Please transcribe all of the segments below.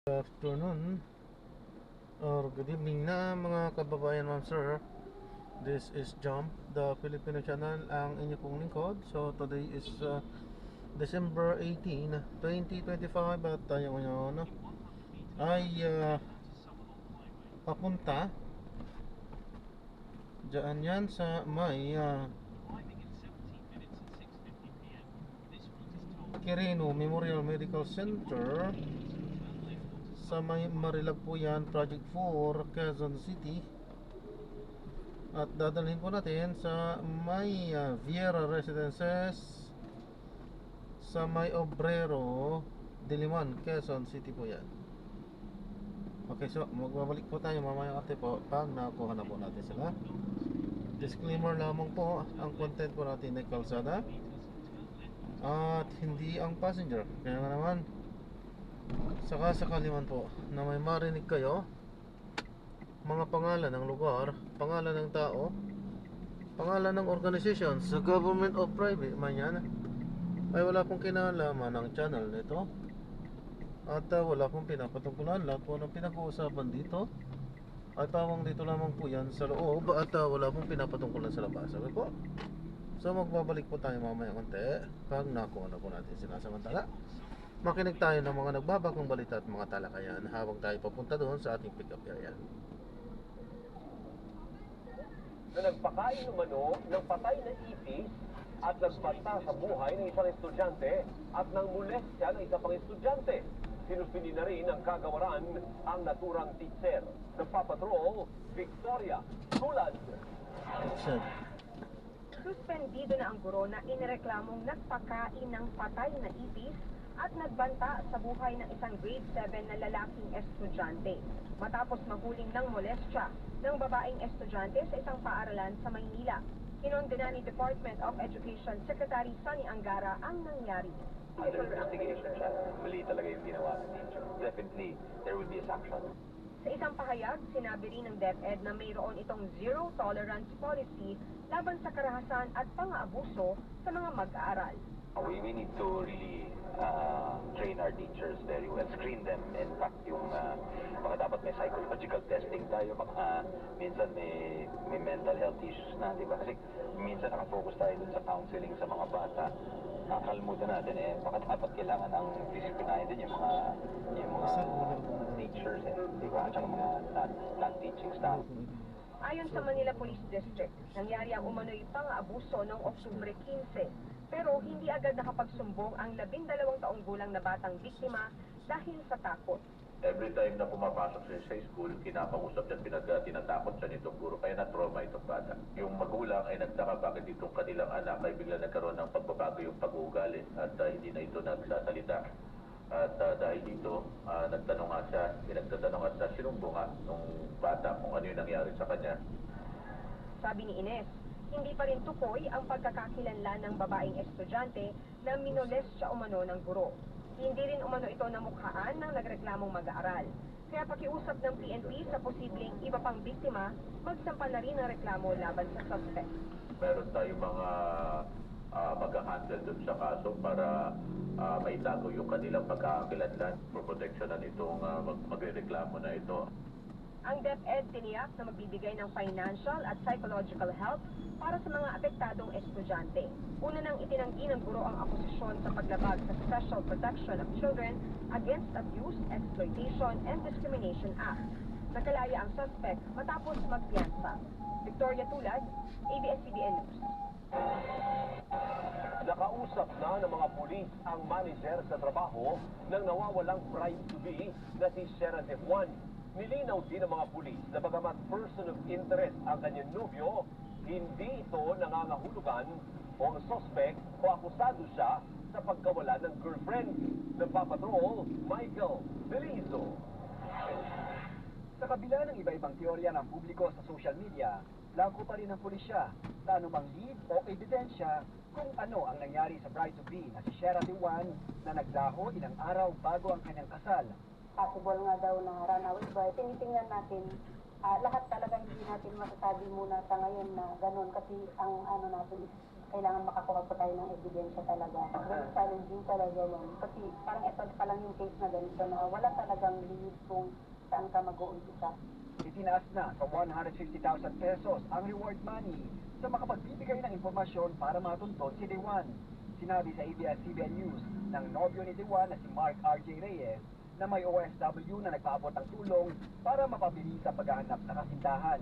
Good afternoon or good evening na mga kababayan, ma'am sir. This is Jump, the Filipino channel, ang inyo pong lingkod. So today is December 18, 2025 at tayo ngayon ay papunta dyan yan sa may Quirino Memorial Medical Center sa may Marilag po yan, Project 4, Quezon City. At dadalhin po natin sa may Viera Residences sa may Obrero, Diliman, Quezon City po yan. Okay, so magbabalik po tayo mamaya ate po pag nakuha na po natin sila. Disclaimer lamang po, ang content po natin ay kalsada at hindi ang passenger. Kaya nga naman, saka sakaliman po na may marinig kayo mga pangalan ng lugar, pangalan ng tao, pangalan ng organization sa government o private man yan, ay wala pong kinalaman ng channel nito. At wala pong pinapatungkulan. Lahat po ng pinag-uusapan dito ay pawang dito lamang po yan sa loob. At wala pong pinapatungkulan sa labas. Sabi po. So magbabalik po tayo mamaya konti pag nakuha na po natin sila. Samantala, makinig tayo ng mga nagbabagong balita at mga talakayan habang tayo papunta doon sa ating pick-up area. Na nagpakain umano ng patay na ipis at nagbanta sa buhay ng isang estudyante at nang molestya ng isa pang estudyante. Sinuspindi na rin ng kagawaran ang naturang teacher. Nagpapatrol, Victoria Tulad. Suspendido na ang guro na inireklamong nagpakain ng patay na ipis at nagbanta sa buhay ng isang grade 7 na lalaking estudyante matapos mahuling ng molestya ng babaeng estudyante sa isang paaralan sa Maynila. Kinondena ni Department of Education Secretary Sonny Angara ang nangyari. Under investigation siya. Mali talaga yung ginawa ng teacher. Definitely, there will be a sanction. Sa isang pahayag, sinabi rin ng DepEd na mayroon itong zero tolerance policy laban sa karahasan at pang-aabuso sa mga mag-aaral. We need to really train our teachers very well, screen them. In fact, yung baka dapat may psychological testing tayo, baka minsan may mental health issues na, di ba? Kasi minsan nakafocus tayo dun sa counseling sa mga bata. Nakakalimutan natin baka dapat kailangan ng disciplinahin din yung mga teachers, di ba? At saka mga non-teaching staff. Ayon sa Manila Police District, nangyari ang umano'y pang-aabuso noong Oktubre 15, pero hindi agad nakapagsumbong ang 12 taong gulang na batang biktima dahil sa takot. Every time na pumapasok siya sa school, kinakausap siya, tinatakot siya nitong guro, kaya na-trauma itong bata. Yung magulang ay nagtaka bakit itong kanilang anak ay bigla nagkaroon ng pagbabago yung pag-uugali at hindi na ito nagsasalita. At dahil dito, nagtanong nga siya, pinagtatanong at sinumbong nga nung bata kung ano yung nangyari sa kanya. Sabi ni Ines, hindi pa rin tukoy ang pagkakakilanlan ng babaeng estudyante na minolestya umano ng guro. Hindi rin umano ito namukhaan ng nagreklamong mag-aaral. Kaya pakiusap ng PNP sa posibleng iba pang biktima, magsampa na rin ang reklamo laban sa suspect. Meron tayong mga mag-handle dun sa kaso para maitago yung kanilang pagkakakilanlan, proteksyonan itong magrereklamo na ito. Ang DepEd tiniyak na magbibigay ng financial at psychological help para sa mga apektadong estudyante. Una nang itinanggi ng guro ang akusasyon sa paglabag sa Special Protection of Children Against Abuse, Exploitation, and Discrimination Act. Nakalaya ang suspect matapos magpiyansa. Victoria Tulad, ABS-CBN News. Nakausap na ng mga pulis ang manager sa trabaho ng nawawalang bride to be na si Sharon De Juan. Nilinaw din ng mga pulis na bagamat person of interest ang kanyang nobyo, hindi ito nangangahulugan o ang suspect o akusado siya sa pagkawala ng girlfriend. Nagpapatrol, Michael Belizo. Sa kabila ng iba-ibang teorya ng publiko sa social media, lako pa rin ng pulisya na anumang lead o ebidensya kung ano ang nangyari sa bride-to-be na si Sharon De Juan na naglaho ilang araw bago ang kanyang kasal. Possible nga daw na runaway bride. Tinitingnan natin, lahat talaga hindi natin masasabi muna sa ngayon na ganun kasi ang ano natin is kailangan makakuha po tayo ng ebidensya talaga. Very challenging talaga yun. Kasi parang ito pa lang yung case na ganito na wala talagang lead kung saan ka mag-uumpisa. Itinaas na sa 150,000 pesos ang reward money sa makapagbibigay ng impormasyon para matuntun si Dewan. Sinabi sa ABS-CBN News ng nobyo ni Dewan na si Mark R.J. Reyes na may OFW na nagpaabot ng tulong para mapabilis ang paghahanap sa kasintahan.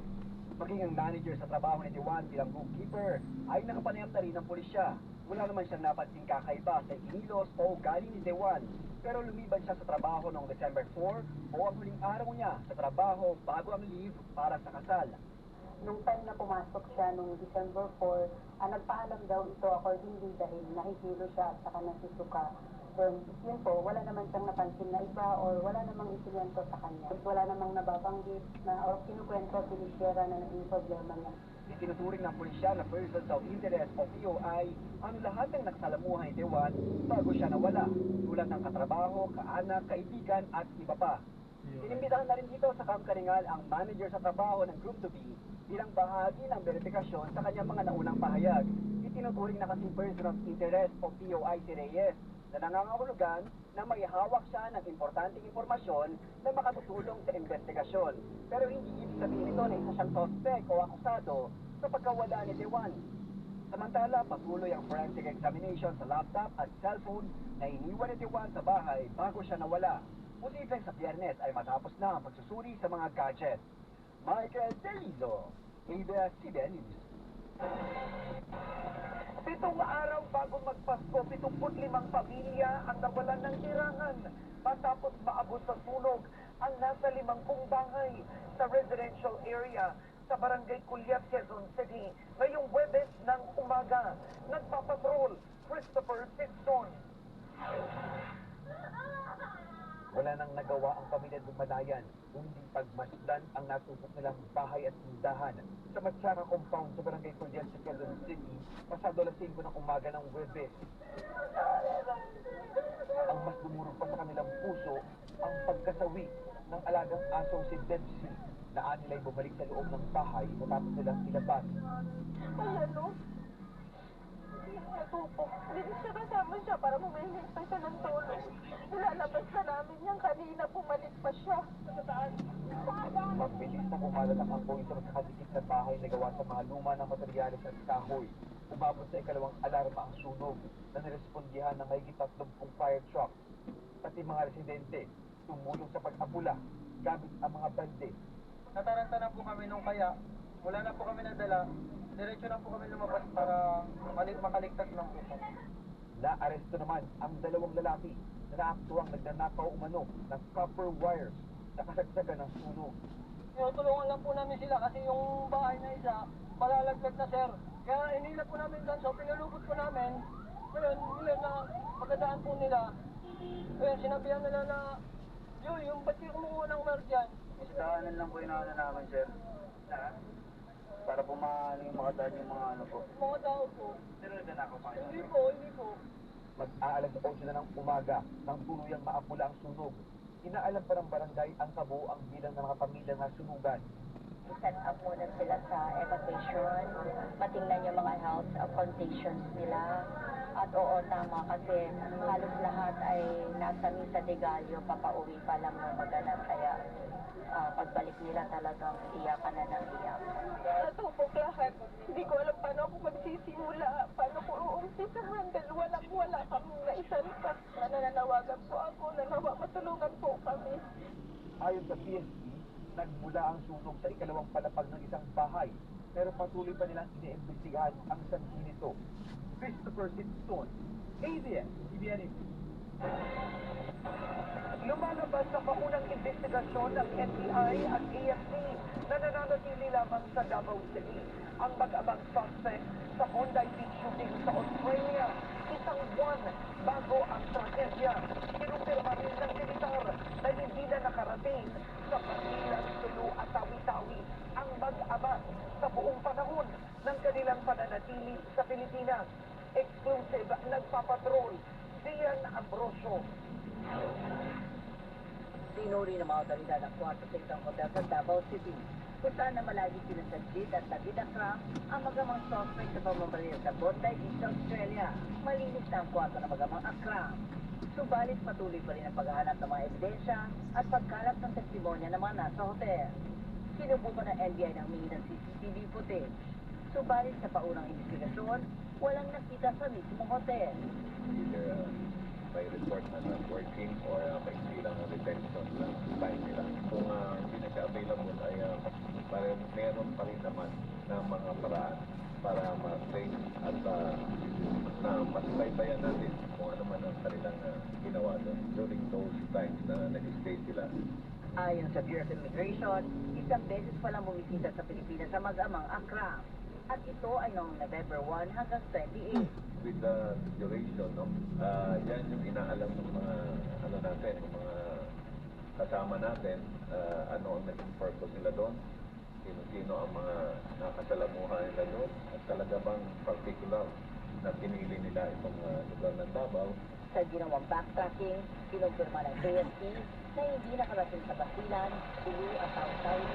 Maging ang manager sa trabaho ni Dewan bilang bookkeeper ay nakapanayam na rin ng pulisya. Wala naman siyang napansing kakaiba sa ikinilos o galing ni Dewan. Pero lumiban siya sa trabaho noong December 4 o ang huling araw niya sa trabaho bago ang leave para sa kasal. Nung time na pumasok siya nung December 4, nagpaalam daw ito accordingly dahil nahihilo siya at saka nasusuka. Then, yun po, wala naman siyang napansin na iba or wala namang insidento sa kanya. Wala namang nababanggit na or kinukwento sinishera na naging problema niya. Itinuturing ng pulisya na persons of interest o POI ang lahat ng nakasalamuhan ni Dewan bago siya nawala, tulad ng katrabaho, kaanak, kaibigan at iba pa. Inimbitahan na rin dito sa Camp Karingal ang manager sa trabaho ng Group 2B bilang bahagi ng verifikasyon sa kanyang mga naunang pahayag. Itinuturing na kasing person of interest o POI si Reyes na nangangahulugan na may hawak siya ng importanteng impormasyon na makatutulong sa investigasyon. Pero hindi ibig sabihin ito na isa siyang suspect o akusado sa pagkawala ni Dewan. Samantala, patuloy ang forensic examination sa laptop at cellphone na iniwan ni Dewan sa bahay bago siya nawala. Posibleng sa Biyernes ay matapos na ang pagsusuri sa mga gadget. Michael Delilo, ABS-CBN News. 7 araw bago magpasko, 75 pamilya ang nawalan ng tirahan matapos maabot sa sunog ang nasa 50 bahay sa residential area sa Barangay Culiat, Quezon City. Ngayong Huwebes ng umaga, nagpapatrol Christopher Sixton. Wala nang nagawa ang pamilya Dumalayan kundi pagmasdan ang natupok nilang bahay at tindahan sa Matsaka Compound sa Barangay Culiat sa Quezon City pasado alas 5 ng umaga ng Huwebes. Ang mas dumurog pa sa kanilang puso ang pagkasawi ng alagang asong si Debsy na anila'y bumalik sa loob ng bahay matapos nilang ilabas. Ano? Natupok. Hindi siya kasama siya para humihingi pa siya ng tulong. Nilalabas na namin yan kanina. Bumalik pa siya. Mabilis na kumalat ang apoy sa magkakadikit na bahay na gawa sa mga luma ng materyales at kahoy. Umabot sa ikalawang alarma ang sunog na nirespondihan ng mahigit 30 fire truck. Pati mga residente tumulong sa pag-apula gamit ang mga balde. Nataranta na po kami nung kaya. Wala na po kami nadala. Diretso na po kami lumabas para makaligtas lang po kami. Naaresto naman ang dalawang lalaki na naaktuang nagnanakaw umano ng copper wires na kasagsagan ng sunog. Tinutulungan lang po namin sila kasi yung bahay na isa, malalaglag na sir. Kaya inilat po namin doon, so pinalubot po namin. Ngayon, na pagkadaan po nila, ayun, sinabihan nila na, yung ba't kayo kumuha ng mark yan? Daanan lang po inaano namin, sir. Para po yung makadaan yung mga ano po. Mga tao po. Pero nagnanakaw pa kayo? Hindi po. Mag-aalas 8 na ng umaga nang tuluyang maapula ang sunog. Inaalam pa ng barangay ang kabuoang bilang ng mga pamilya na sunugan. I-set up muna sila sa evacuation, matingnan yung mga health conditions nila. At oo, tama kasi halos lahat ay nasa Misa de Gallo, papauwi pa lang ng maganap. Kaya pagbalik nila talagang iyakan na ng iyak. Natupok lahat. Hindi ko alam paano ako magsisimula. Paano ko uumpisahan dahil wala kami naisalpas. Nananawagan po ako na nawa matulungan po kami. Ayon sa PSP, nagmula ang sunog sa ikalawang palapag ng isang bahay. Pero patuloy pa nilang iniimbestigahan ang sanhi nito. Christopher Sixton, ABS-CBN News. Lumalabas sa paunang investigasyon ng NBI at AFP na nananatili lamang sa Davao City ang mag-amang suspect sa Bondi Beach shooting sa Australia. Isang buwan bago ang tragedya. Kinumpirma rin ng militar na hindi na nakarating sa Manila, Sulu at Tawi-Tawi ang mag-ama sa buong panahon ng kanilang pananatili sa Pilipinas. Exclusive nagpapatrol Dian Ambrosio. Pinuri ng mga otoridad ang kwarto sa isang hotel sa Davao City, kung saan na malagi sinasagid at nagidakram ang magamang suspect sa pamamaril sa Bondi Beach, Australia. Malinis na ang kwarto ng magamang akram. Subalit patuloy pa rin ang paghahanap ng mga ebidensya at pagkalap ng testimonya ng mga nasa hotel. Sinubukan ng NBI ng humingi ng CCTV footage. Subalit sa paunang investigasyon, walang nakita sa mismong hotel. Either by report na not working or may silang retention na time nila. Kung hindi na siya available ay meron pa rin naman ng mga paraan para ma-trace at na masbaybayan natin kung ano man ang kanilang ginawa doon during those times na nag-stay sila. Ayon sa Bureau of Immigration, isang beses palang bumisita sa Pilipinas sa mag-amang Akram. At ito ay noong November 1 hanggang 28. With the duration, no? Yan yung inaalam ng mga natin, ng mga kasama natin, ano ang naging purpose nila doon, sino ang mga nakasalamuhan nila doon, at talaga bang particular na pinili nila itong lugar ng Davao. Sa ginawang backtracking, kinumpirma ng AFP na hindi nakarating sa Basilan, Sulu at Taos-Taos.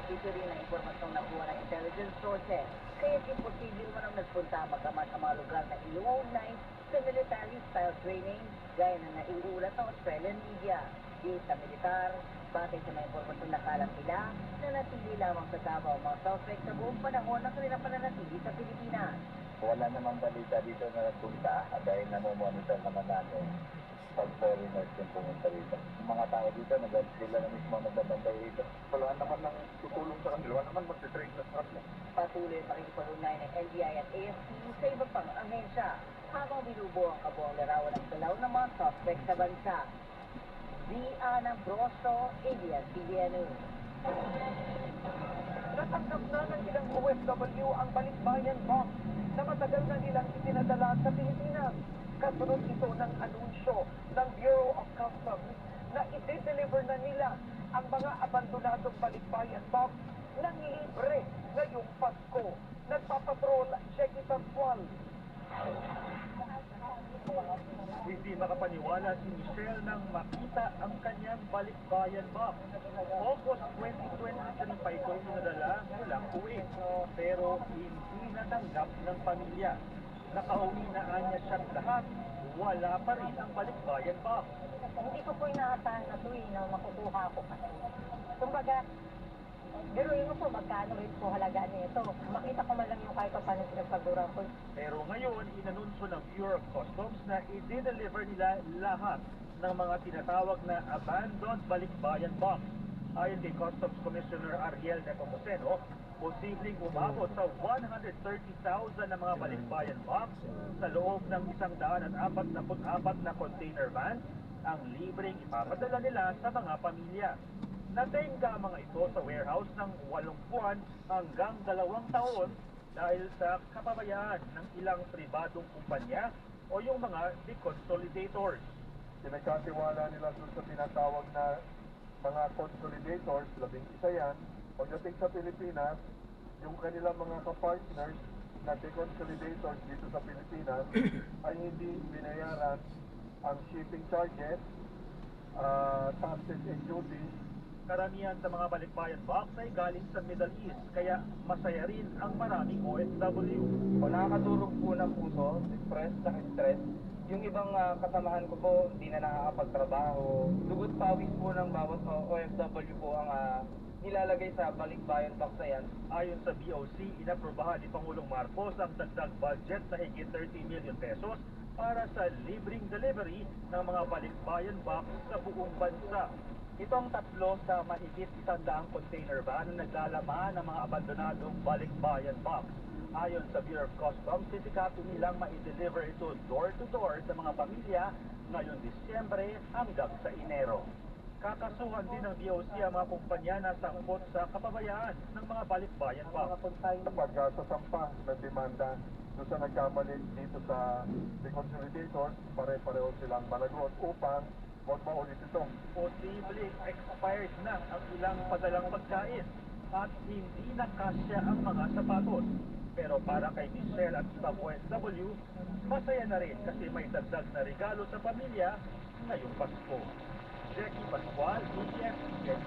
Ito rin ang impormasyong nakuha ng intelligence sources. Kaya imposible naman ang nagpunta magamat ang mga lugar na iuugnay sa military-style training gaya na naiulat ng Australian media. Di sa militar, batay sa mga impormasyong nakalat nila na natili lamang sa Davao ang mga suspect sa buong panahon ng kanilang pananatili sa Pilipinas. Wala namang balita dito na nagpunta dahil namomonitor naman natin pag foreigners yung pumunta rito. Yung mga tao dito, sila na mismo nagbabantay rito. Wala naman nang tutulong sa kanila, wala naman mag-train na sa kanila. Patuloy ang pakikiparugnay ng NBI at AFP sa iba pang ahensya habang binubuo ang kabuang larawan ng galaw ng mga suspect sa bansa. Diana Broso, ABS-CBN News. Natanggap na ng ilang OFW ang balikbayan box na matagal na nilang itinadala sa Pilipinas. Kasunod ito ng anunsyo ng Bureau of Customs na i-deliver na nila ang mga abandonadong balikbayan box ng libre ngayong Pasko. Nagpapatrol, Jackie Pascual. Hindi makapaniwala si Michelle nang makita ang kanyang balikbayan box. August 2023 pa ito inadala mulang uwi, pero hindi natanggap ng pamilya. Nakauwi na anya siyang lahat, wala pa rin ang balikbayan box. Hindi ko po inaasahan na tuwi na makukuha ko kasi. Kumbaga, biruin mo po magkano rin po halaga nito. Makita ko man lang yung kahit paano pinagpagura ko. Pero ngayon, inanunsyo ng Bureau of Customs na i-deliver nila lahat ng mga tinatawag na abandoned balikbayan box. Ayon kay Customs Commissioner Ariel Nepomuceno, posibleng umabot sa 130,000 na mga balikbayan box sa loob ng 144 na container van ang libreng ipapadala nila sa mga pamilya. Natenga ang mga ito sa warehouse ng 8 buwan hanggang 2 taon dahil sa kapabayaan ng ilang pribadong kumpanya o yung mga deconsolidators. Pinagkatiwala nila doon sa tinatawag na mga consolidators, 11 yan. Pagdating sa Pilipinas, yung kanilang mga kapartners na deconsolidators dito sa Pilipinas ay hindi binayaran ang shipping charges, taxes and duties. Karamihan sa mga balikbayan box ay galing sa Middle East, kaya masaya rin ang maraming OFW. O nakakatulog po ng puso, stress. Yung ibang kasamahan ko po, hindi na nakakapagtrabaho. Dugot pawis po ng bawat OFW po ang nilalagay sa balikbayan box na yan. Ayon sa BOC, inaprobahan ni Pangulong Marcos ang dagdag budget na higit 30 million pesos para sa libreng delivery ng mga balikbayan box sa buong bansa. Itong 3 sa mahigit 100 container van na naglalaman ng mga abandonadong balikbayan box. Ayon sa Bureau of Customs, sisikapin nilang ma-deliver ito door-to-door sa mga pamilya ngayong Disyembre hanggang sa Enero. Kakasuhan din ng BOC ang mga kumpanya na sangkot sa kapabayaan ng mga balikbayan box. Kapag sasampa ng demanda doon sa nagkamali dito sa deconsolidators, pare-pareho silang managot upang huwag maulit ito. Posibleng expired na ang ilang padalang pagkain. at hindi nakasya ang mga sapatos. Pero para kay Michelle at sa OFW, masaya na rin kasi may dagdag na regalo sa pamilya ngayong Pasko. Jackie Pascual, EFCN.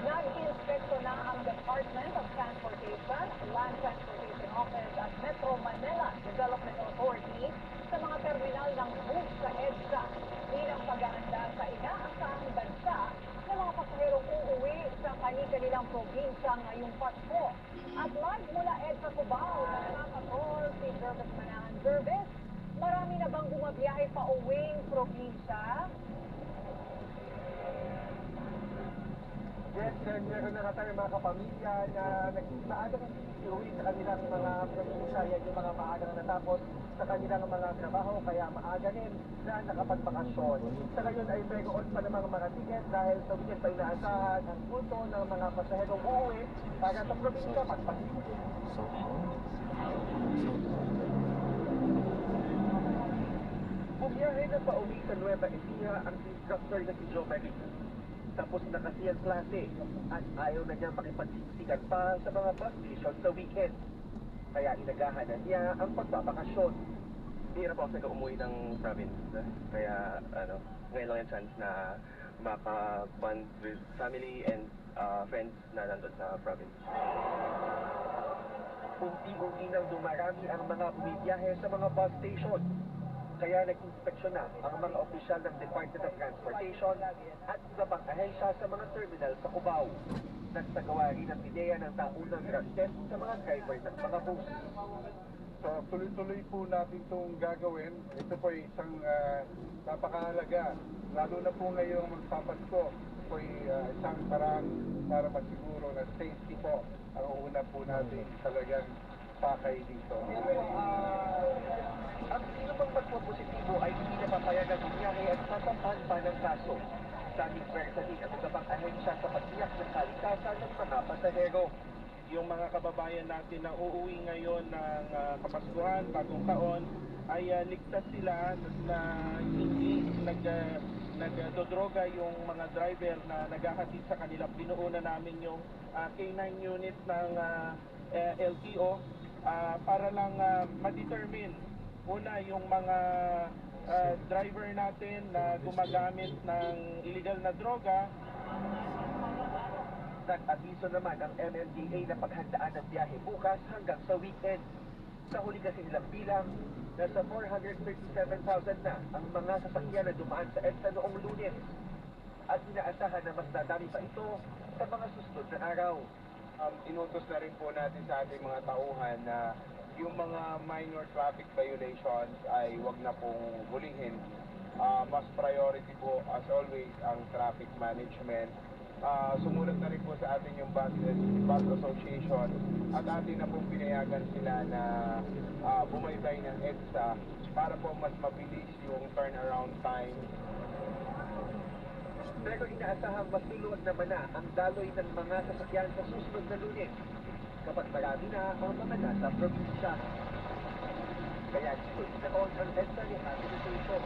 Nag-inspekto na ang Department of Transportation, Land Transportation Office at Metro Manila Development Authority sa mga terminal ng MOVE sa EDSA bilang paghahanda sa inaasahang bansa ng mga pasaherong uuwi sa kani-kanilang probinsya ngayong Pasko. At live mula EDSA Cubao na nakakatol si Jervis Manahan. Jervis, marami na bang bumabiyahe pa uwing probinsya? Yes, meron na tayo mga kapamilya na nagsimaaga ng iuwi sa kanilang mga probinsya. Yan yung mga maaga na natapos sa kanilang mga trabaho, kaya maaga rin na nakapagbakasyon. Sa ngayon ay meron pa namang mga tiket dahil sa weekend pa inaasahan ang punto ng mga pasaherong uuwi para sa probinsya pagpasok. Bumiyahe na pauwi sa Nueva Ecija ang instructor na si Joe Merrick. Tapos na kasi ang klase at ayaw na niya makipagsiksikan pa sa mga bus station sa weekend. Kaya inagahan na niya ang pagbabakasyon. Hirap ako sa umuwi ng province. Kaya ngayon lang yung chance na maka-bond with family and friends na nandun sa province. Unti-unti nang dumarami ang mga bumibiyahe sa mga bus station. Kaya nag-inspeksyon na ang mga opisyal ng Department of Transportation at iba pang ahensya sa mga terminal sa Cubao. Nagsagawa rin ang ideya ng taunang drug test sa mga driver ng mga bus. So tuloy-tuloy po natin itong gagawin. Ito po ay isang napakahalaga. Lalo na po ngayong magpapasko. Ito po ay isang parang para masiguro na safety po ang una po natin talagang pakay dito. Ang sino bang magpo-positibo ay hindi napapayagan bumiyahe at tatampan pa ng kaso. Daming pwersa din ang iba pang ahensya sa pagtiyak ng kaligtasan ng mga pasahero. Yung mga kababayan natin na uuwi ngayon ng Kapaskuhan, Bagong Taon, ay ligtas sila na hindi nagdodroga yung mga driver na naghahatid sa kanila. Binuuna namin yung K9 unit ng LTO para lang ma-determine una yung mga driver natin na gumagamit ng illegal na droga. Nag-abiso naman ang MMDA na paghandaan ng biyahe bukas hanggang sa weekend. Sa huli kasi nilang bilang, nasa 437,000 na ang mga sasakyan na dumaan sa EDSA noong Lunes. At inaasahan na mas dadami pa ito sa mga susunod na araw. Inutos na rin po natin sa ating mga tauhan na yung mga minor traffic violations ay wag na pong hulihin. Mas priority po as always ang traffic management. Sumulat na rin po sa atin yung bus association at atin na pong pinayagan sila na bumaybay ng EDSA para po mas mabilis yung turnaround time. Pero inaasahang mas luluwag naman na ang daloy ng mga sasakyan sa susunod na Lunes kapag marami na ang mga nasa probinsya. Kaya dito ginaon ang EDSA rehabilitation.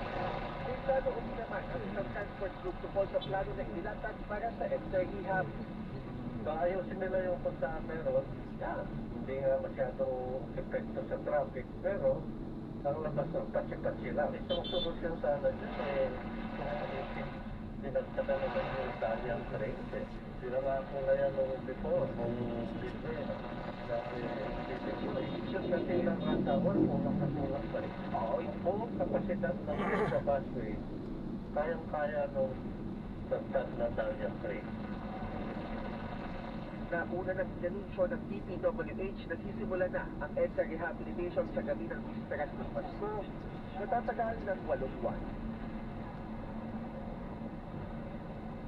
May plano uli naman ang isang transport group tungkol sa plano na inilatag para sa EDSA rehab. So ayusin nila yung kung saan meron, hindi nga masyadong epekto sa traffic, pero ang labas ng patsi-patsi lang. Isang solusyon sana dyan dinagdagan naman yung Italian trains eh. Sinawa ko na yan nung before, nung libre. Dahil isip natin lang ang tawar kung nakasulang pa rin. Yung buong kapasidad ng sa busway, kayang-kaya nung dagdag na Italian trains. Nauna ng inanunsyo ng DPWH na sisimula na ang EDSA rehabilitation sa gabi ng Bisperas ng Pasko na tatagal ng 8 buwan.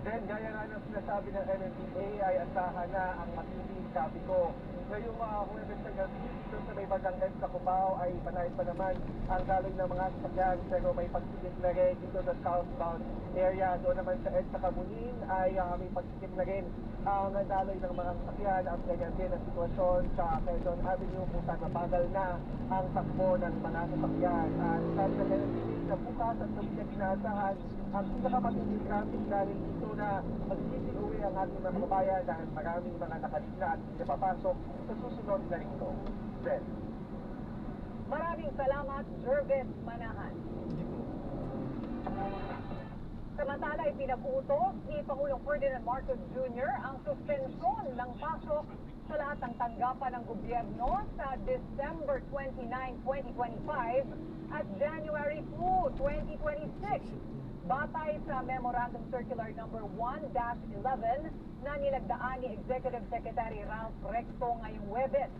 Then, gaya nga ng sinasabi ng MMDA ay asahan na ang matinding trapiko. Ngayong Huwebes na gabi, dito sa may bandang EDSA Cubao ay panay pa naman ang daloy ng mga sasakyan pero may pagsikip na rin dito sa southbound area. Doon naman sa EDSA Camunin ay may pagsikip na rin ang daloy ng mga sasakyan at ganyan din ang sitwasyon sa Quezon Avenue kung saan mabagal na ang takbo ng mga sasakyan. At sabi na ganyan din na bukas at gabi na inaasahan ang pinakamatinding traffic dahil dito na magsisiuwi ang ating mga kababayan dahil maraming mga nakaligna at hindi napapasok sa susunod na linggo. Then, Maraming salamat, Jervis Manahan. Samantala, ipinag-uutos ni Pangulong Ferdinand Marcos Jr. ang suspensyon ng pasok sa lahat ng tanggapan ng gobyerno sa December 29, 2025 at January 2, 2026. Batay sa Memorandum Circular Number 1-11 na nilagdaan ni Executive Secretary Ralph Recto ngayong Huwebes.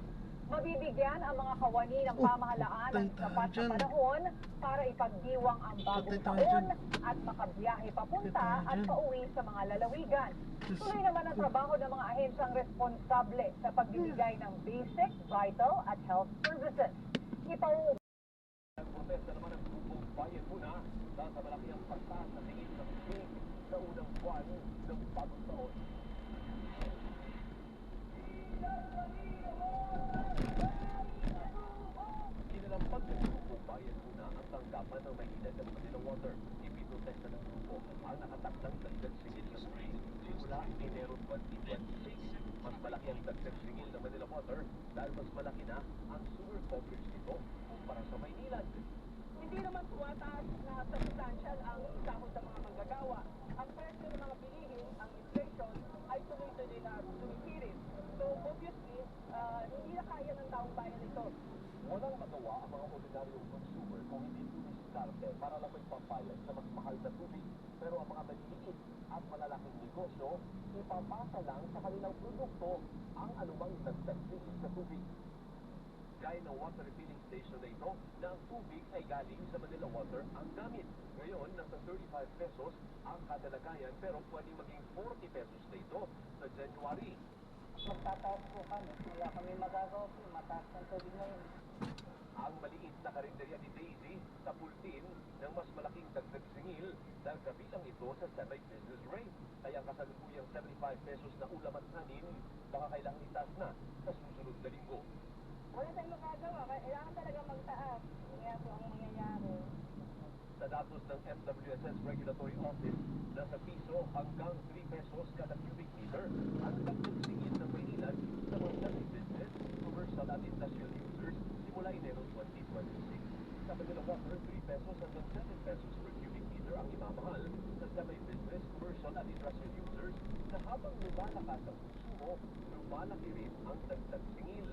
Mabibigyan ang mga kawani ng pamahalaan ng sapat na panahon para ipagdiwang ang bagong taon at makabiyahe papunta at pauwi sa mga lalawigan. Tuloy naman ang trabaho ng mga ahensyang responsable sa pagbibigay ng basic, vital at health services. Protesta naman ang grupong Bayan Muna dahil sa malaki ang pagtaas sa tingin ng tubig sa unang buwan ng bagong taon. Kinalampag ng grupong Bayan Muna ang tanggapan ng Maynila ng Manila Water. Ipiprotesta ng grupo ang nakatakdang dagdag singil ng tubig simula Enero 2026. Mas malaki ang dagdag singil ng Manila Water dahil mas malaki na ang sewer coverage nito kumpara sa Maynilad. Hindi naman tumataas na substantial ang sahod ng mga manggagawa. Ang presyo ng mga bilihin, ang inflation, ay tuloy-tuloy na tumikirin. So obviously, hindi na kaya ng taong bayan ito. Walang magawa ang mga ordinaryong consumer kung hindi dumiskarte para lang may pampayag sa mas mahal na tubig. Pero ang mga maliliit at malalaking negosyo, ipapasa lang sa kanilang produkto ang anumang dagdag sa tubig. Gaya ng water refilling station na ito na ang tubig ay galing sa Manila Water ang gamit. Ngayon, nasa 35 pesos ang kada lagayan pero pwedeng maging 40 pesos na ito sa January. Magtataas po kami. Wala kami magagawa po. Mataas ng tubig ngayon. Ang maliit na karinderya ni Daisy sa Pultin ng mas malaking dagdag singil dahil kabilang ito sa semi-business rate. Kaya ang kasalukuyang 75 pesos na ulam at hanin baka kailangang itaas na sa susunod na linggo. Wala tayong magagawa. Kailangan talaga magtaas. Kaya po ang mangyayari. Sa datos ng FWSS Regulatory Office, nasa piso hanggang 3 pesos kada cubic meter ang dagdag singil ng Maynilad sa mga semi-business, commercial at industrial users simula Enero 2026. Sa Manila Water, 3 pesos hanggang 7 pesos per cubic meter ang imamahal sa semi-business, commercial at industrial users na habang lumalakas ang konsumo, lumalaki rin ang dagdag singil.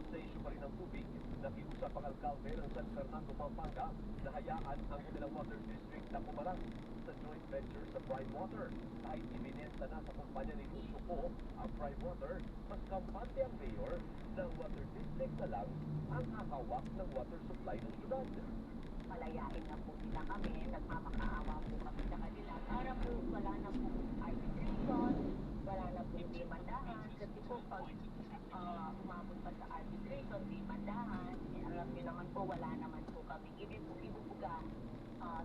Sa isyu pa rin ng tubig, nakiusap ang alkalde ng San Fernando, Pampanga na hayaan ang kanilang water district na pumarang sa joint venture sa Prime Water. Kahit ibinenta na sa kumpanya ni Lucio Po ang Prime Water, mas kampante ang mayor ng water district na lang ang hahawak ng water supply ng syudad. Palayain na po nila kami, nagmamakaawa po kami sa kanila para po wala na po arbitration, wala na po demandahan, kasi po pag umabot pa sa arbitration, demandahan, alam niyo naman po, wala naman po kami ibubuga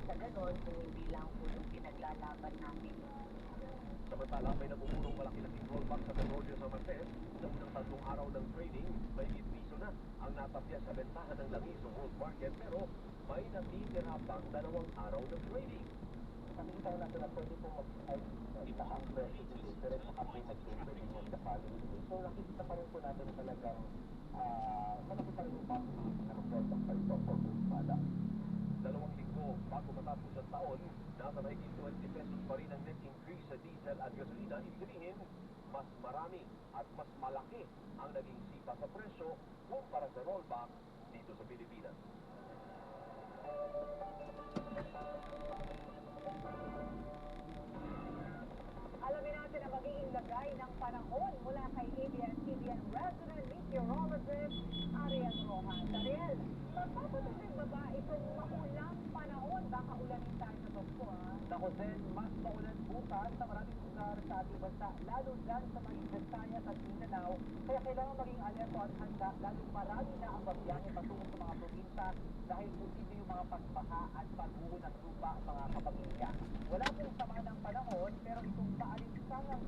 sa ganon kung hindi lang po yung pinaglalaban namin. Samantala, may namumulong malaki-laking rollback sa Petrolio sa Martes. Sa unang 3 araw ng trading, may piso na ang natapya sa bentahan ng langis sa world market pero may natitira pang 2 araw ng trading. Nakikita natin na pwede po mag-itaang presyo dito pero saka po mag-super din yung the following day. So nakikita pa rin po natin na talagang malaki pa rin yung bago ng pinaka-product pa ito for good product. 2 linggo bago matapos ang taon, nasa mahigit 20 pesos pa rin ang net increase sa diesel at gasolina. Ibig sabihin, mas marami at mas malaki ang naging sipa sa presyo kumpara sa rollback dito sa Pilipinas. Alamin natin ang magiging lagay ng panahon mula kay ABS-CBN resident meteorologist Ariel Rojas. Ariel, magpapatuloy ba ba itong maulang panahon? Baka ulanin tayo sa Pasko, ha? Ako din, mas maulan bukas sa maraming lugar sa ating bansa, lalo dyan sa mga Visayas at Mindanao. Kaya kailangan maging alerto at handa, lalo marami na ang babiyahe patungo sa mga probinsya dahil posible yung mga pagbaha at pagbuho ng lupa mga kapamilya. Wala pong sama ng panahon, pero itong maalinsangang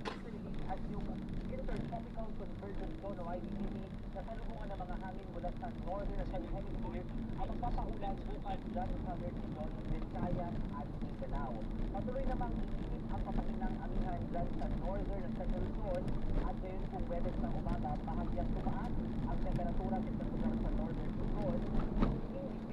at yung Intertropical Convergence Zone o ITCZ na salubungan ng mga hangin mula sa northern at southern hemisphere ang magpapaulan bukas dyan sa southern Luzon, Visayas at Mindanao. Patuloy namang iinit ang papahinang amihan dyan sa northern at central Luzon at ngayon kung Webes ng umaga, bahagyang tumaas ang temperatura sa lugar sa northern Luzon.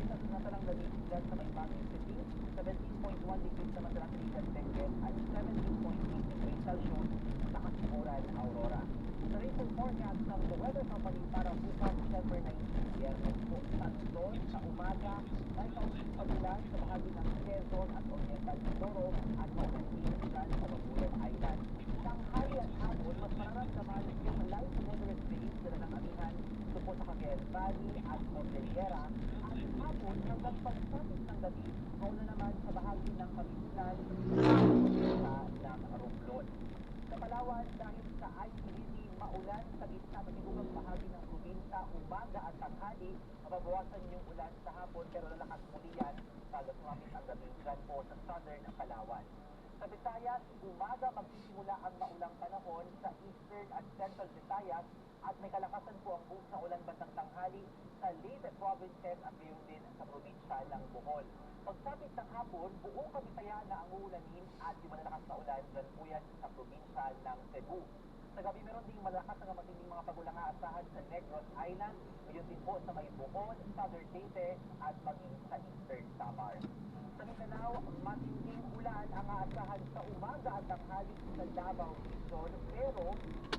Ibitas na talang lamig dyan sa may Baguio City, 17.1 degrees naman sa Trigan Benguet at 17.8 degrees Celsius sa Kasimuran, Aurora. Sa rainfall forecast ng The Weather Company para bukas December 19, Biyernes po sa Luzon sa umaga, may kaunting pagulan sa bahagi ng Quezon at Oriental Mindoro at maulan din dyan sa Maguyan Island. Tanghali at hapon, mas mararamdaman yung light to moderate rains sila ng amihan tungkol sa Cagayan Valley at Cordillera at hapon hanggang pagsapit ng gabi, mauna naman sa bahagi ng Pamisulan sa ng Romblon. Sa Palawan, dahil sa ICDC, maulan sa gitna at tigugang bahagi ng probinsya, umaga at tanghali, mababawasan yung ulan sa hapon pero lalakas muli yan bago sumamit ang gabi dyan po sa southern Palawan. Sa Visayas, umaga magsisimula ang maulang panahon sa eastern at central Visayas at may kalakasan po ang buhok sa ulan bandang tanghali sa Leyte provinces at gayon din sa probinsya ng Bohol. Pagsapit ng hapon, buong Kabitayan na ang uulanin at yung malalakas na ulan dyan po yan sa probinsya ng Cebu. Sa gabi meron ding malakas na matinding mga pagulang aasahan sa Negros Island, gayon din po sa may Bohol, southern Leyte at maging sa eastern Samar. Sa Mindanao, matinding ulan ang aasahan sa umaga at tanghali sa Davao Luzon, pero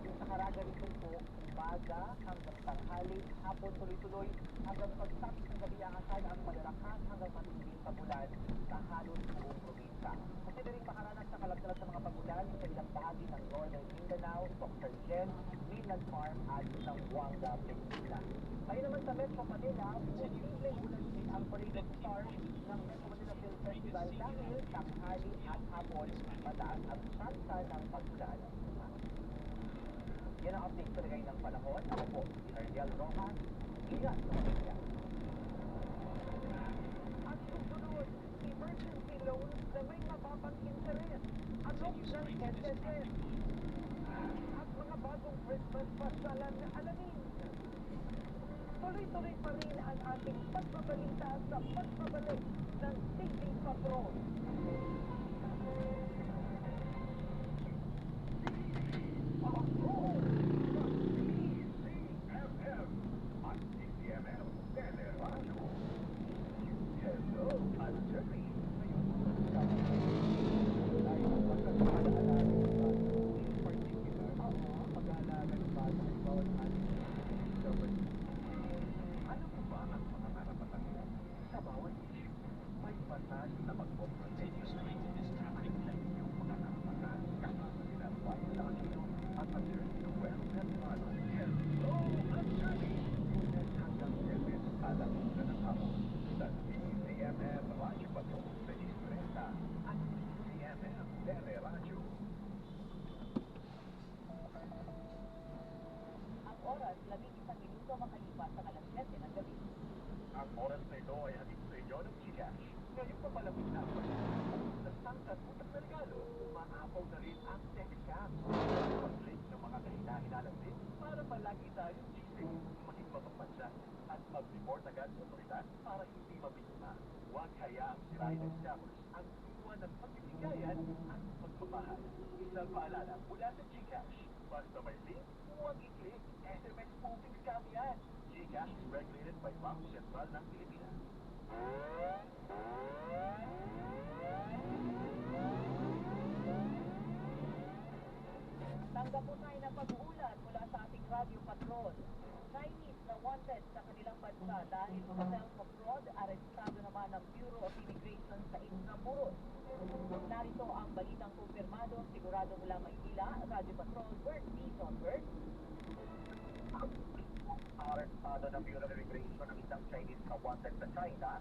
yung sa Caraga rin po, umaga hanggang tanghali, hapon tuloy-tuloy hanggang pagsapit ng gabi aasahan ang malalakas hanggang matinding pagulan sa halos buong probinsya. Kasi rin makaranas sa kalagdalag ng mga pagulan sa ilang bahagi ng Northern Mindanao, Dr. Jen, Mainland Farm at Zamboanga Peninsula. Ayun naman sa Metro Manila, posibleng ulan din ang Parade of Stars ng Metro Manila Film Festival dahil tanghali at hapon mataas ang tsansa ng pagulan. Yan ang update sa lagay ng panahon. Ako po, si Ariel Rojas. Ingat sa mga. At susunod, emergency loans na may mababang interest. Alok ng SSS. At mga bagong Christmas pasyalan na alamin. Tuloy-tuloy pa rin ang ating pagbabalita sa pagbabalik ng TV Patrol. Ang oras na ito ay hatid sa inyo ng Gcash. Ngayong papalapit na ang pagkakas sa sangkat utak na regalo, umaapaw na rin ang TechCam. Pag-click ng mga kahina-hinalang din para palagi tayong gising, maging mapagpansa at mag-report agad sa otoridad para hindi mabiktima. Huwag hayaang sirain ng scammers ang tuwa ng pagbibigayan at pagmamahal. Isang paalala mula sa Gcash. Basta may link, huwag i-click. SMS spoofing scam yan. Gcash is regulated by Bangko Sentral ng Pilipinas. Tanggap po tayo ng pag-uulat mula sa ating Radio Patrol. Chinese na wanted sa kanilang bansa dahil sa self-fraud, arestado naman ng Bureau of Immigration sa Intramuros. Narito ang balitang kumpirmado, sigurado mula Maynila, Radio Patrol, Bert D. Sonberg. Arestado ng Bureau of Immigration ang isang Chinese na wanted sa China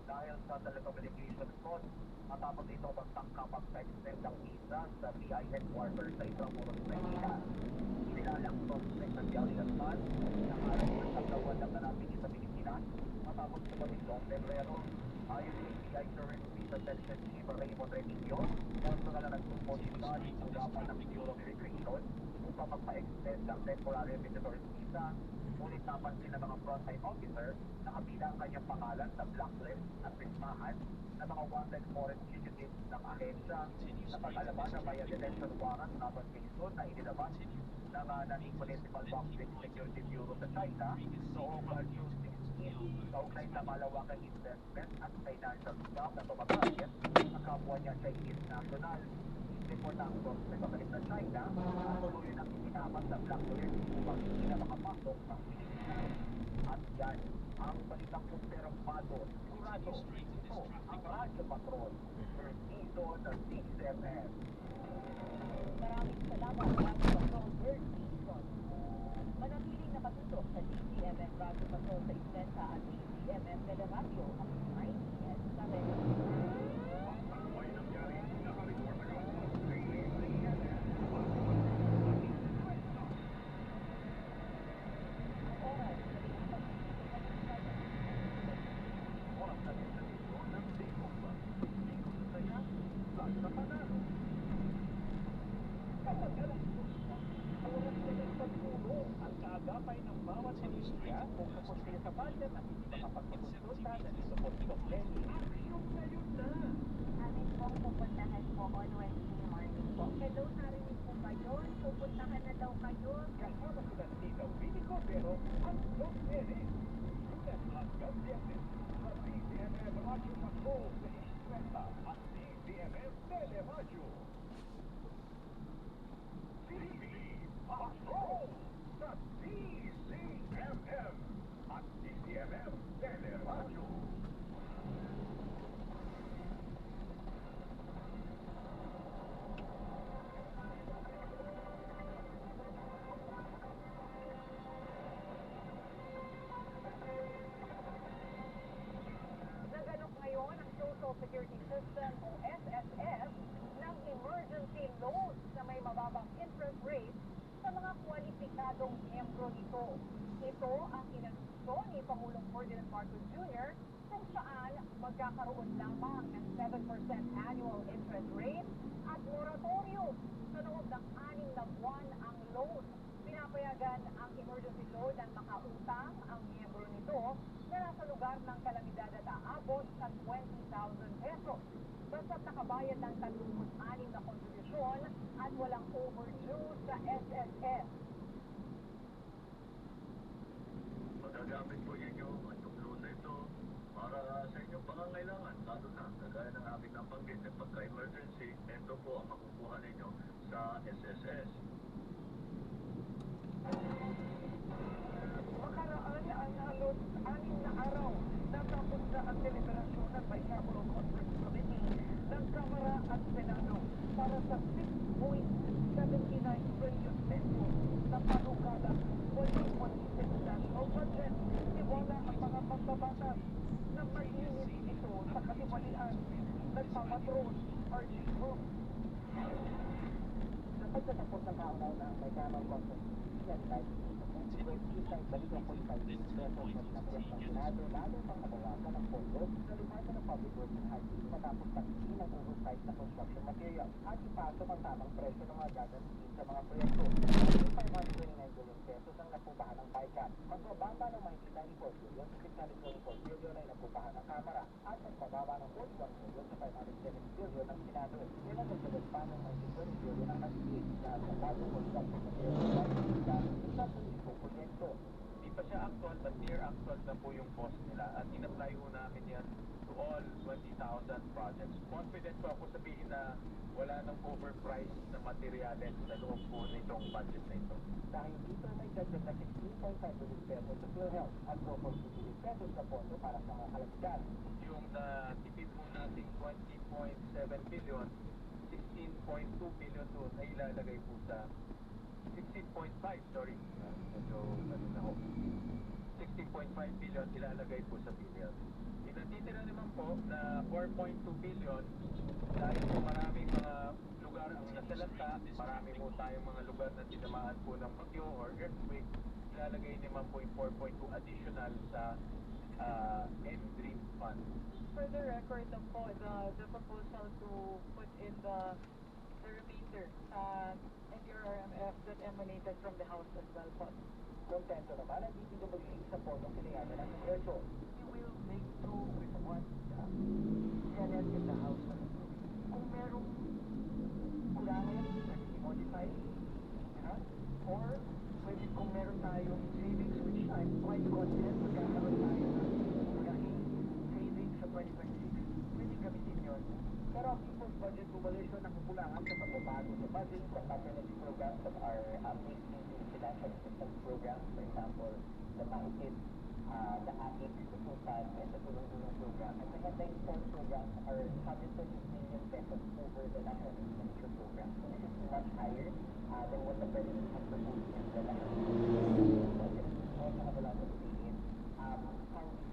dahil sa telecommunication fraud matapos ito magtangkap ang pag-extend ng visa sa BI headquarters sa Intramuros, Maynila. Inilalang suspect ng Yalian San na harap ng taglawan ng nanapin sa Pilipinas matapos sumabing noong Pebrero. Ayon kay BI Current Visa Attention Chief Raymond Remigio, personal na nagsuportidad ang gapan ng Bureau of Immigration pa magpa-extend ng temporary visitor's visa, ngunit napansin ng mga frontline officer na kabilang ang kanyang pangalan sa blacklist at pismahan ng mga wanted foreign fugitives ng ahensya na pag-alaman ng may detention warrant laban kay Sun na inilabas ng Nanning Municipal Public Security Bureau sa China noong June 16 kaugnay sa malawakang investment at financial scam na tumatay sa kapwa niya Chinese national. Report ng source na pabalik sa China at tuloy ng itinapat sa blacklist upang hindi na makapasok ng Pilipinas. At yan ang balitang kumpirmado, sigurado, ito ang Radyo Patrol, first season ng DCMM. Maraming salamat, Radyo Patrol, third season. Manatiling nakatutok sa DCMM Radyo Patrol sa Ismenta at DCMM Teleradyo ang 9 sa Red. Ang kaagapay ng bawat industriya kung kapos sila sa budget at hindi makapagpakonsulta sa disappointment Lenny. Ayun na yun na! Amin pong pupuntahan po on Wednesday morning po. Hello, narinig po ba yun? Pupuntahan na daw kayo. Kasama sila Tita Winnie Cordero at Doc Eric. Lunes hanggang Viernes sa DCMM Radyo Patrol sa Iskwenta at DCMM Teleradyo. TV Patrol sa DCMM at DCMM Teleradyo. Naganap ngayon ang Social Security System o SSS ng emergency loan na may mababang interest rate sa mga kwalipikadong miyembro nito. Ito ang inanunsyo ni Pangulong Ferdinand Marcos Jr. kung saan magkakaroon lamang ng 7% annual interest rate at moratorium sa loob ng 6 na buwan ang loan. Pinapayagan ang emergency loan ng makautang ang miyembro nito na nasa lugar ng kalamidad at aabot sa 20,000 pesos. Basta't nakabayad ng 36 na kontribusyon at walang overdue sa SSS. Magagamit po ninyo ang loan na ito para sa inyong pangangailangan, lalo na kagaya ng aking nabanggit na pagka-emergency, ito po ang makukuha ninyo sa SSS. Makaraan ang halos 6 na araw natapos na ang deliberasyon ng Bicameral Conference Committee ng Kamara at Senado para sa 6.79 trillion pesos na panukalang 2026 national budget. Iwala ang mga pagbabatas na mainit ito sa katiwalian. Nagpamatron, RG Group. Napagtatapos ng kauna-una may Bicameral Conference yan kahit isang baligang 45 pesos na press ng Senado lalo pang nabawasan ng pondo sa Department of Public Works and Highways matapos tanggihin ng oversight na construction material at ipasok ang tamang presyo ng mga gagamitin sa mga proyekto. Yung 529 billion pesos ang napubahan ng BICAM. Magbababa ng mahigit 94 billion sa 624 billion ay napubahan ng Kamara at magbababa ng 41 billion sa 570 billion ng Senado. Yan ang nagsagot pa ng mahigit 20 billion ng Highways na sa bagong construction material sa proyekto. Di pa siya actual, but near actual na po yung cost nila at in-apply ho namin yan to all 20,000 projects. Confident po ako sabihin na wala nang overpriced na materyales sa loob po nitong budget na ito. Dahil dito may dagdag na 16.5 billion pesos sa PhilHealth at 4.2 billion pesos na pondo para sa mga kalamidad. Yung natipid po natin 20.7 billion, 16.2 billion doon ay ilalagay po sa 16.5, sorry. Medyo ano na ho. 16.5 billion ilalagay po sa PhilHealth. Natitira naman po na 4.2 billion dahil po maraming mga lugar ang nasalanta, marami po tayong mga lugar na tinamaan po ng bagyo or earthquake, ilalagay naman po yung 4.2 additional sa M-Dream Fund. For the record po, the proposal to put in the remainder Speaker, and your RMF that emanated from the House as well po. Kontento naman ang DPWH sa pondong pinayagan ng Kongreso. We will make do with what Senate in the House. Kung merong kulangan, modify, or pwede kung meron tayong savings, which I'm quite confident magkakaroon tayo ng malaking savings sa 2026, pwede gamitin yun. Pero ang People's Budget Coalition ang kukulangan sa pagbabago sa budget sa maternity programs that are based into financial assistance programs, for example, the MAHITIP, the AHIC, the FUPAD, and the Tulong-Tulong program. And the headline support programs are 120 million pesos over the national expenditure program. So this is much higher than what the President has proposed in the national budget. We also have a lot of say in how these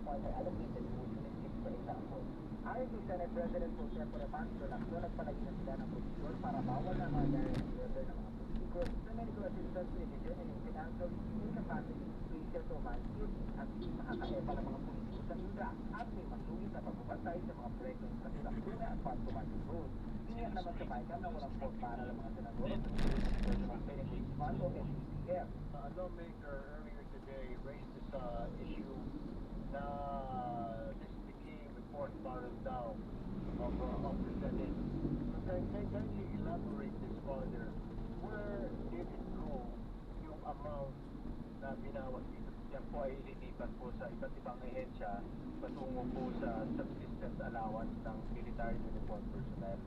funds are allocated to municipalities, for example. Ayon kay Senate President Pro Tempore Pancho, nagpalagay na sila ng provision para bawal na mga direct order ng mga politikos sa medical assistance provision and yung financial incapacity facial to management at hindi makakaepa ng mga politikos sa Indra at may masugid na pagbabantay sa mga proyektong infrastruktura at pag-tumating road. Iniyak naman sa bayan na walang port para ng mga senador sa Personal Benefits Fund o SBF. A lawmaker earlier today raised this issue na this became a fourth barrel down of the Senate. But kindly elaborate this further. Where did it go yung amount na binawas dito? Yan po ay ililipat po sa iba't ibang ahensya patungo po sa subsistence allowance ng military uniform personnel.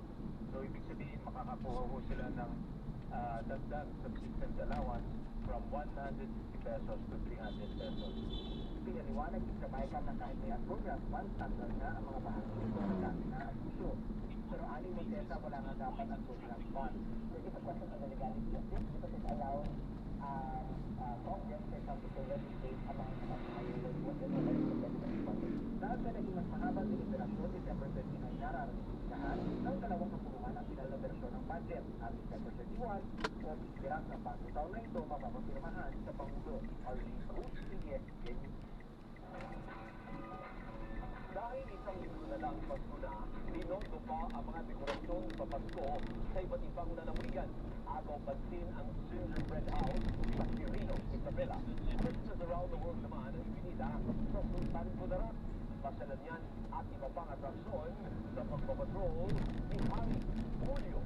So ibig sabihin makakakuha po sila ng dagdag subsistence allowance from 150 pesos to 300 pesos. Pinaliwanag din sa bayan ng kahit may program, one standard na ang mga bahagi nito ng dami na abuso. Pero aling Montesa wala nga dapat ang program fund. So it's a question of the legality of this because it allows Congress, for example, to legislate among higher than what the legislative budget. Dahil sa naging mas mahabang deliberasyon, December 29 nararating ng dalawang kapulungan ang final na versyon ng budget at December 31 o ikiras ng bagong taon na ito mapapapirmahan sa Pangulo. Arlene Cruz, CBS. Dahil isang linggo na lang Pasko na, binondo pa ang mga dekorasyon sa Pasko sa iba't ibang lalawigan. Agaw pansin ang Gingerbread House sa Quirino, Isabela. Christmas around the world naman ang ibinida sa Sultan Kudarat. Pasyalan yan at iba pang atraksyon sa pagpapatrol ni Harry Julio.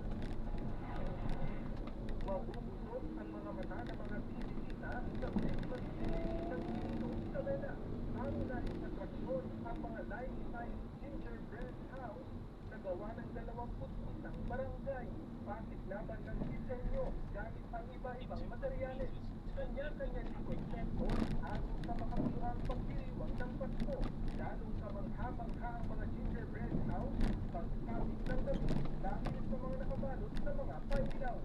Mabubusog ang mga mata ng mga bisita sa Christmas Day ng Quirino, Isabela. Ang nais atraksyon ang mga life-size gingerbread house na gawa ng 21 barangay. Bakit laban ng disenyo gamit ang iba-ibang materyales. Kanya-kanya ng konsepto ayon sa makapuluhang pagdiriwang ng Pasko. Lalong sa mangha-mangha ang mga gingerbread house, pagkawit ng dami dahil sa mga nakabalot na mga pailaw.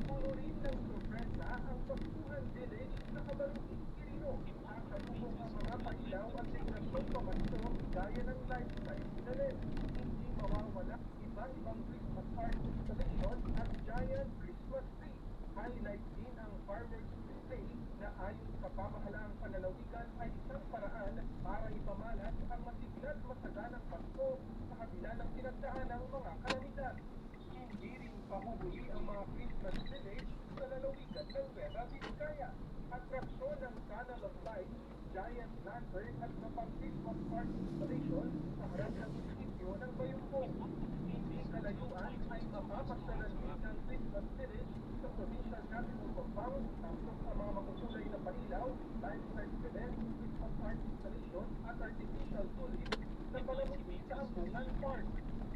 Puno rin ng sorpresa ang Paskuhan Village sa Kabaluti, Quirino. Kasalubong ang mga pailaw at dekorasyon pamasko gaya ng lifestyle dinalin. Hindi mawawala iba-ibang Christmas art installation at giant Christmas tree. Highlight din ang fireworks display na ayon sa pamahalaang panlalawigan ay isang paraan para ipamalas ang masiglat masaganang Pasko sa kabila ng pinagdaan ng mga kalamidad. Hindi rin pahuhuli ang mga Christmas village sa lalawigan ng Nueva Vizcaya. Atraksyon ng Canal of Light, giant lantern at kapang Christmas art installation sa harap ng munisipyo ng Bayumbong. Hindi kalayuan ay mapapasyalan din ng Christmas village sa provincial capital compound tapos sa mga makukulay na pailaw, lifestyle event, Christmas art installation at artificial tulips na palamuti sa Ambungan Park.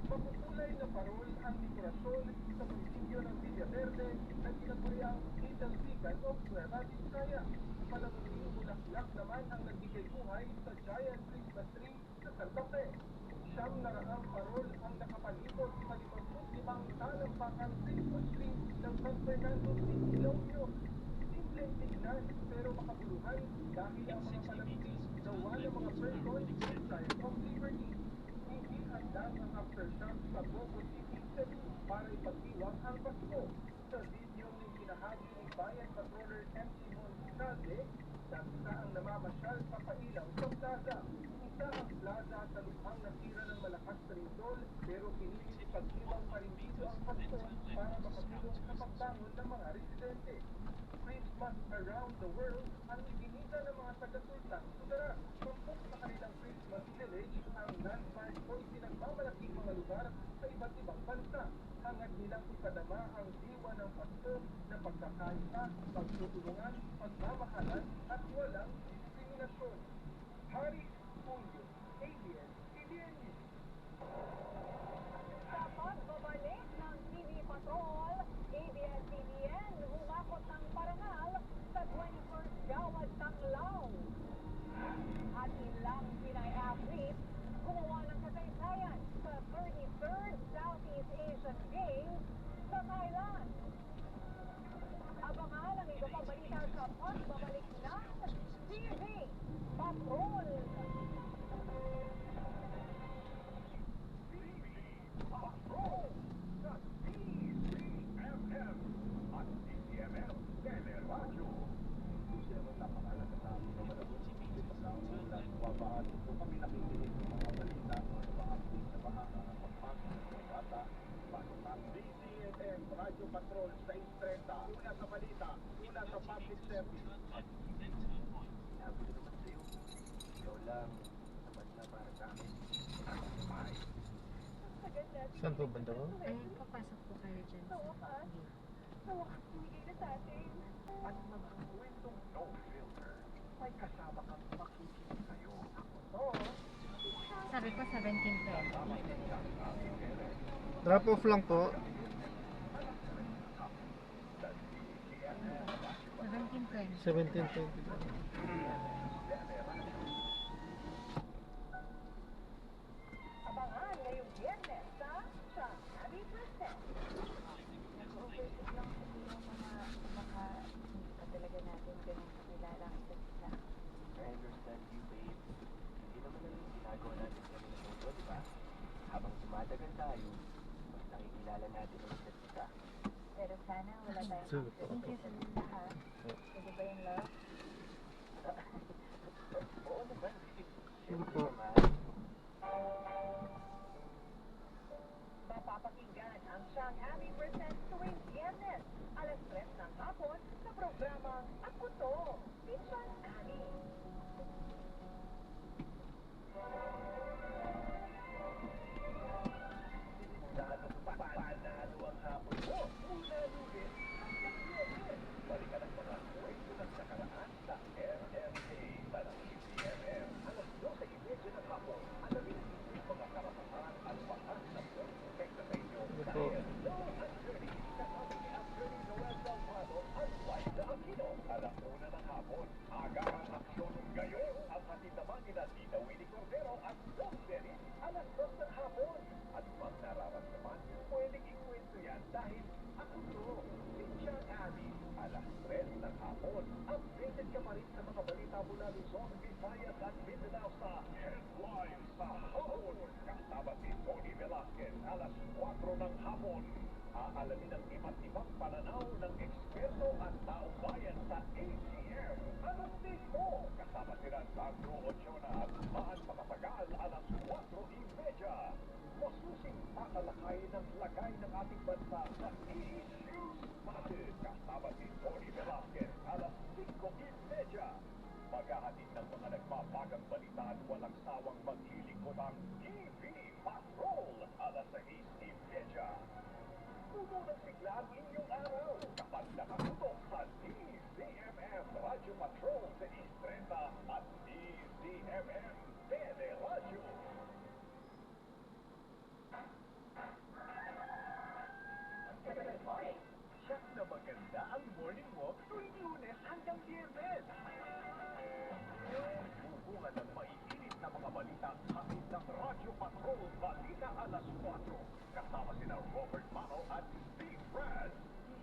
Makukulay na parol ang dekorasyon sa munisipyo ng Villaverde na tinaguriang Little Vegan of Nueva Vizcaya. Palamuting bulaklak naman ang nagbigay buhay sa giant Christmas tree sa Santa Fe. 700 parol ang nakapalibot sa 55 talampakang Christmas tree ng San Fernando City, Ilocos. Simpleng tignan pero makabuluhan dahil ang mga palamuti gawa ng mga person in Sign of Liberty. Hindi handa ang aftershock sa Bogo City, Cebu para ipagdiwang ang Pasko. Sa video ng pinahagi ni Bayan Patroller MC alkalde, isa ang namamasyal sa pailaw sa plaza. Isa ang plaza sa lubhang nasira ng malakas na rindol, pero pinilit ipag-ibang pa rin dito ang pastor para makatulong sa pagbangon ng mga residente. Christmas around the world ang ibinita ng mga taga-sultan Sugara. Tumpok sa kanilang Christmas village ang landmark o itinagmamalaking mga lugar sa iba't ibang bansa. Hangad nilang ipadama ang diwa ng Pasko na pagkakaisa, pagtutulungan, pagmamahalan at walang diskriminasyon. Haris Julio, ABS-CBN News. Sa pagbabalik ng TV Patrol, ABS-CBN humakot ng parangal sa 21st Gawad Tanglaw. At ilang Pinay athletes gumawa ng kasaysayan sa 33rd Southeast Asian Games sa Thailand. Abangan ang iba pang balita sa pagbabalik ng TV Patrol. Patrol sa DZMM at DZMM Teleradyo. Gusto mo napakalaga sa amin naman ako si Pili Pagkaon na wabaan ito kami nakikinig ng mga balita o mga update sa bahanga ng pagpasok ng mga bata. Pasok na DZMM Radio Patrol sa 6:30. Una sa balita, una sa public service. Sinabi ko naman sa'yo, ikaw lang naman na para sa amin. Saan po banda ko? Ay, papasok po kayo dyan. Sa wakas, bumigay na sa atin. At magkukwentong no filter, may kasama kang makikinig sa'yo. Ako to. Sabi ko 17:20. Drop off lang po. 17:20. 17:20. Abangan ngayong Biyernes sa Siyang Happy Present. Nag-overshoot lang kasi yung mga baka hindi pa talaga natin ganun kakilala ang isa't isa. I understand you, babe. Hindi naman lang yung ginagawa natin kami ng mundo, di ba? Habang tumatagal tayo, mas nakikilala natin ang isa't isa. Pero sana wala tayong Sige po. conflict sa lahat. Pwede ba yung love? Oo naman. Sige po. Mapapakinggan ang Siyang Happy Present tuwing Biyernes, alas 3 ng hapon sa programang Ako To, ni Siyang Happy. Panalo ang hapon mo mula Lunes hanggang Biyernes. Balikan ang mga kwento ng nakaraan sa RMA Tanang DZMM. Alas 12:30 ng hapon, alamin ang mga karapatan at batas ng pagprotekta sa inyo dahil Law Attorney kasama ni Attorney Noel Salvado at Wanda Aquino. Alas 1 ng hapon, agarang aksyon ngayon ang hatid naman nila Tita Winnie Cordero at Doc Dennis. Alas 2 ng hapon, at pag nararamdaman, pwedeng ikwento yan dahil ako to, si John Abby. Alas 3 ng hapon, updated ka pa rin sa mga balita mula Luzon, Visayas at Mindanao sa Headlines sa hapon. Kasama si Tony Velasquez, alas 4 ng hapon. Aalamin ang iba't ibang pananaw ng eksperto at taong bayan sa ACM. Alas 5, kasama sila Sandro Ochoa at Maan Pakapagal, alas 4:30. Masusing tatalakay ng lagay ng ating bansa sa issues natin. Kasama si Tony Velasquez, alas 5:30. Maghahatid ng mga nagpapagang balita at walang sawang maglilingkod ang TV Patrol, alas 6:30. Pumunang sigla ang inyong araw kapag nakatutok sa DZMM Radio Patrol sa 6:30 at DZMM Teleradyo. Siyak na maganda ang morning walk tuwing Lunes hanggang Biyernes. Bunga ng maiinit na mga balita hatid ng Radio Patrol Balita alas 4. Kasama sina Robert Mano at Steve Brad.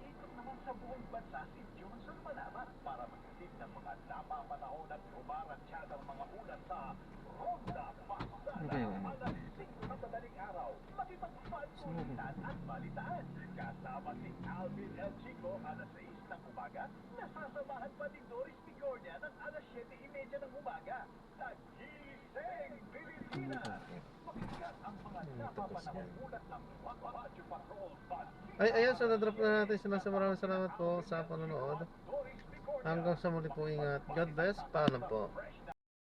Iikot naman sa buong bansa si Johnson Manama para maghatid ng mga napapanahon at rumaransyadang mga ulat sa Ronda Pasada. Alas 5 ng madaling araw, makipagpagkulitan at balitaan. Kasama si Alvin El Chico alas 6 ng umaga, nasasamahan pa ni Doris Pigornia ng alas 7:30 ng umaga sa Gising Pilipinas. Pakinggan ang mga napapanahon ulat ng Radyo Patrol Balita. Ay, ayan, so na-drop na natin sila. Maraming salamat po sa panonood. Hanggang sa muli po, ingat. God bless. Paalam po.